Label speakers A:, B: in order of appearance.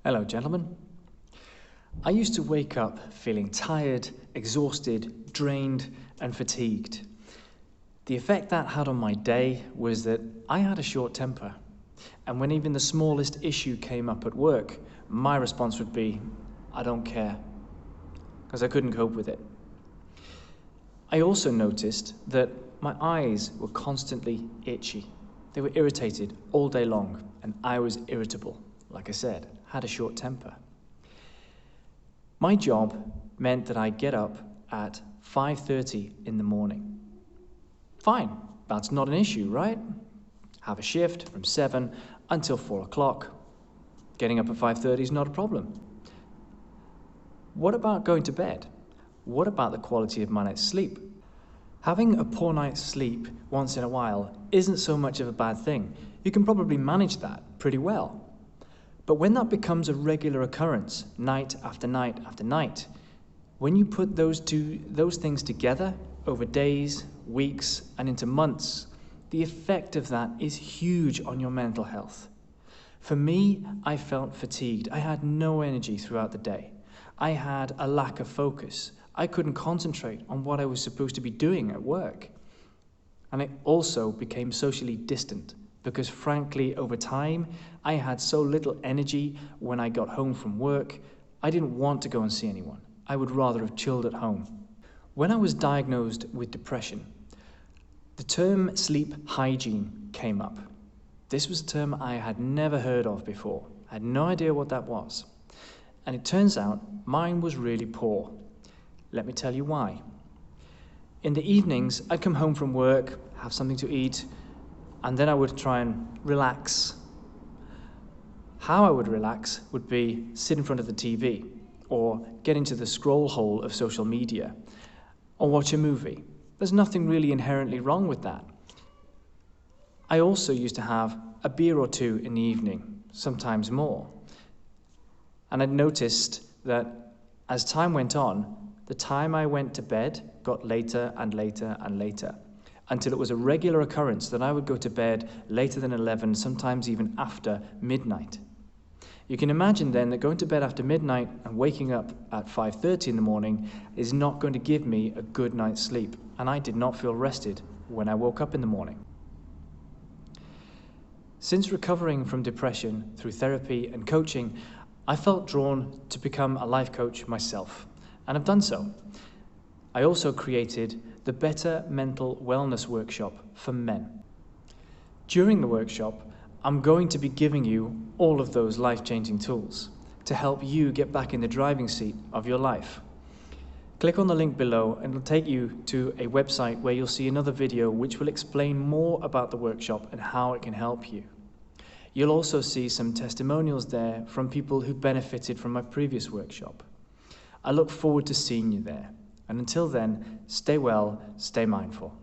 A: Hello, gentlemen. I used to wake up feeling tired, exhausted, drained, and fatigued. The effect that had on my day was that I had a short temper, and when even the smallest issue came up at work, my response would be, I don't care, because I couldn't cope with it. I also noticed that my eyes were constantly itchy. They were irritated all day long, and I was irritable. Like I said, had a short temper. My job meant that I get up at 5:30 in the morning. Fine, that's not an issue, right? Have a shift from 7 until 4 o'clock. Getting up at 5:30 is not a problem. What about going to bed? What about the quality of my night's sleep? Having a poor night's sleep once in a while isn't so much of a bad thing. You can probably manage that pretty well. But when that becomes a regular occurrence, night after night after night, when you put those things together over days, weeks, and into months, the effect of that is huge on your mental health. For me, I felt fatigued. I had no energy throughout the day. I had a lack of focus. I couldn't concentrate on what I was supposed to be doing at work. And I also became socially distant because, frankly, over time, I had so little energy when I got home from work, I didn't want to go and see anyone. I would rather have chilled at home. When I was diagnosed with depression, the term sleep hygiene came up. This was a term I had never heard of before. I had no idea what that was. And it turns out mine was really poor. Let me tell you why. In the evenings, I'd come home from work, have something to eat, and then I would try and relax. How I would relax would be sit in front of the TV, or get into the scroll hole of social media, or watch a movie. There's nothing really inherently wrong with that. I also used to have a beer or two in the evening, sometimes more. And I'd noticed that as time went on, the time I went to bed got later and later and later, until it was a regular occurrence that I would go to bed later than 11, sometimes even after midnight. You can imagine then that going to bed after midnight and waking up at 5:30 in the morning is not going to give me a good night's sleep, and I did not feel rested when I woke up in the morning. Since recovering from depression through therapy and coaching, I felt drawn to become a life coach myself, and I've done so. I also created the Better Mental Wellness Workshop for men. During the workshop, I'm going to be giving you all of those life-changing tools to help you get back in the driving seat of your life. Click on the link below and it'll take you to a website where you'll see another video which will explain more about the workshop and how it can help you. You'll also see some testimonials there from people who benefited from my previous workshop. I look forward to seeing you there. And until then, stay well, stay mindful.